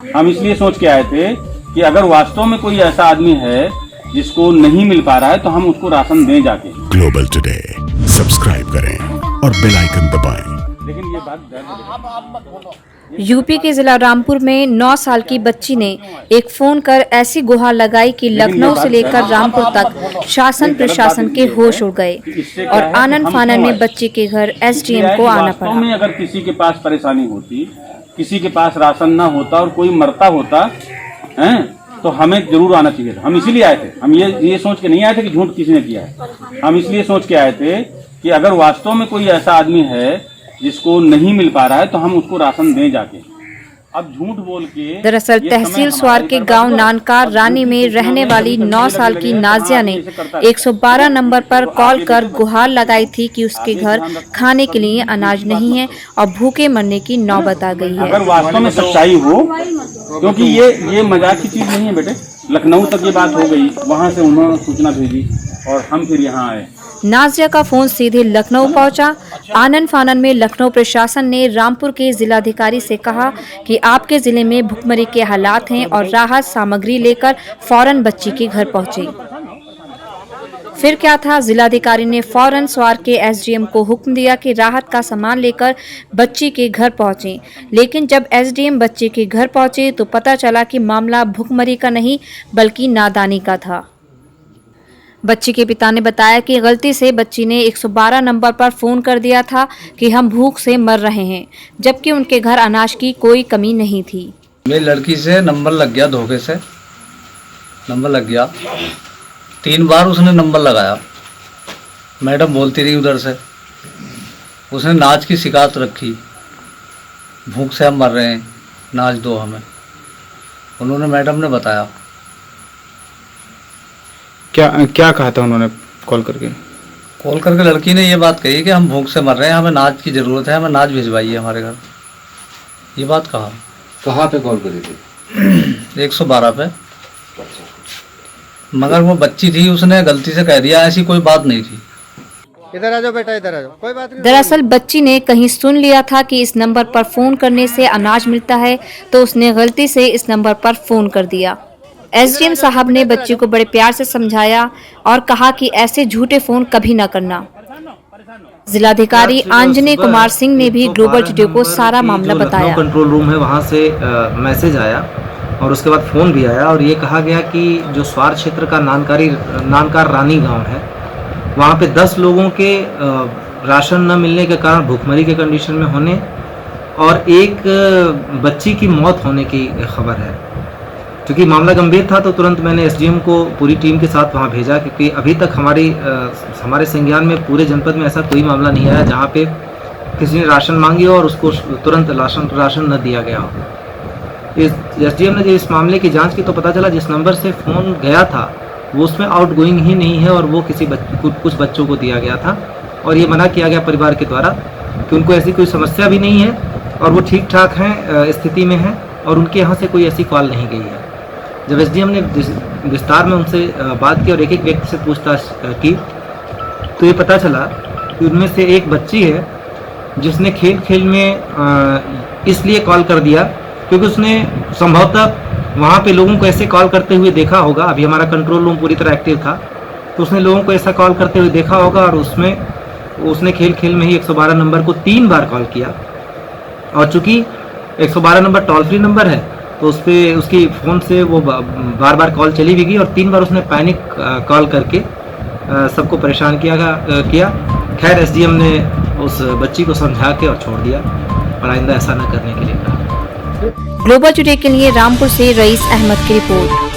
हम इसलिए सोच के आए थे कि अगर वास्तव में कोई ऐसा आदमी है जिसको नहीं मिल पा रहा है तो हम उसको राशन दें जाके। ग्लोबल टुडे सब्सक्राइब करें और बेल आइकन दबाएं। लेकिन ये बात यूपी के जिला रामपुर में 9 साल की बच्ची ने एक फोन कर ऐसी गुहार लगाई कि लखनऊ से लेकर रामपुर तक शासन प्रशासन के होश उड़ गए और आनन फानन में बच्चे के घर एसडीएम को आना पड़ा। में अगर किसी के पास परेशानी होती, किसी के पास राशन ना होता और कोई मरता होता है तो हमें जरूर आना चाहिए था। हम इसीलिए आए थे। हम ये सोच के नहीं आए थे कि झूठ किसी ने किया है। हम इसलिए सोच के आए थे कि अगर वास्तव में कोई ऐसा आदमी है जिसको नहीं मिल पा रहा है तो हम उसको राशन दें जाके। अब झूठ बोल के दरअसल तहसील स्वार के गांव नानकार रानी में रहने वाली 9 साल की नाजिया ने 112 नंबर पर कॉल कर गुहार लगाई थी कि उसके घर खाने के लिए अनाज नहीं है और भूखे मरने की नौबत आ गई है। अगर वास्तव में सच्चाई हो, क्योंकि ये मजाक की चीज नहीं है बेटे। लखनऊ तक ये बात हो गई, वहाँ से उन्होंने सूचना भेजी और हम फिर यहाँ आए। नाजिया का फोन सीधे लखनऊ पहुंचा। आनन फानन में लखनऊ प्रशासन ने रामपुर के जिलाधिकारी से कहा कि आपके जिले में भुखमरी के हालात हैं और राहत सामग्री लेकर फौरन बच्ची के घर पहुंचे। फिर क्या था, जिलाधिकारी ने फौरन स्वार के एसडीएम को हुक्म दिया कि राहत का सामान लेकर बच्ची के घर पहुंचे। लेकिन जब एसडीएम बच्चे के घर पहुंचे तो पता चला कि मामला भुखमरी का नहीं बल्कि नादानी का था। बच्ची के पिता ने बताया कि गलती से बच्ची ने 112 नंबर पर फोन कर दिया था कि हम भूख से मर रहे हैं, जबकि उनके घर अनाज की कोई कमी नहीं थी। मेरी लड़की से नंबर लग गया, धोखे से नंबर लग गया। 3 बार उसने नंबर लगाया। मैडम बोलती रही उधर से, उसने नाच की शिकायत रखी, भूख से हम मर रहे हैं, नाच दो हमें। उन्होंने मैडम ने बताया। क्या कहा था उन्होंने कॉल करके? कॉल करके लड़की ने ये बात कही कि हम भूख से मर रहे हैं, हमें नाच की ज़रूरत है, हमें नाच भिजवाइए हमारे घर। ये बात कहा। कहाँ पे कॉल करी थी? 112 पे। मगर वो बच्ची थी, उसने गलती से कह दिया, ऐसी कोई बात नहीं थी। इधर आ जाओ बेटा, इधर आ जाओ, कोई बात नहीं। दरअसल बच्ची ने कहीं सुन लिया था कि इस नंबर पर फोन करने से अनाज मिलता है, तो उसने गलती से इस नंबर पर फोन कर दिया। एसडीएम साहब ने बच्ची को बड़े प्यार से समझाया और कहा कि ऐसे झूठे फोन कभी न करना। जिलाधिकारी आंजनेय कुमार सिंह ने भी ग्लोबल टुडे को सारा मामला बताया। कंट्रोल रूम है, वहाँ से मैसेज आया और उसके बाद फ़ोन भी आया और ये कहा गया कि जो स्वार क्षेत्र का नानकार रानी गांव है, वहाँ पे 10 लोगों के राशन न मिलने के कारण भूखमरी के कंडीशन में होने और एक बच्ची की मौत होने की खबर है। क्योंकि मामला गंभीर था तो तुरंत मैंने एसडीएम को पूरी टीम के साथ वहाँ भेजा, क्योंकि अभी तक हमारे संज्ञान में पूरे जनपद में ऐसा कोई मामला नहीं आया जहाँ पे किसी ने राशन मांगी हो और उसको तुरंत राशन न दिया गया हो। एसडीएम ने जब इस मामले की जांच की तो पता चला जिस नंबर से फ़ोन गया था वो उसमें आउटगोइंग ही नहीं है और वो कुछ बच्चों को दिया गया था और ये मना किया गया परिवार के द्वारा कि उनको ऐसी कोई समस्या भी नहीं है और वो ठीक ठाक हैं, स्थिति में हैं और उनके यहाँ से कोई ऐसी कॉल नहीं गई है। जब एसडीएम ने विस्तार में उनसे बात की और एक व्यक्ति से पूछताछ की तो ये पता चला कि उनमें से एक बच्ची है जिसने खेल में इसलिए कॉल कर दिया क्योंकि उसने संभवतः वहाँ पे लोगों को ऐसे कॉल करते हुए देखा होगा। अभी हमारा कंट्रोल रूम पूरी तरह एक्टिव था तो उसने लोगों को ऐसा कॉल करते हुए देखा होगा और उसने खेल में ही 112 नंबर को 3 बार कॉल किया और चूँकि 112 नंबर टोल फ्री नंबर है तो उस पर उसकी फ़ोन से वो बार बार कॉल चली भी गई और 3 बार उसने पैनिक कॉल करके सबको परेशान किया। खैर एसडीएम ने उस बच्ची को समझा के और छोड़ दिया और आइंदा ऐसा न करने के लिए कहा। ग्लोबल टुडे के लिए रामपुर से रईस अहमद की रिपोर्ट।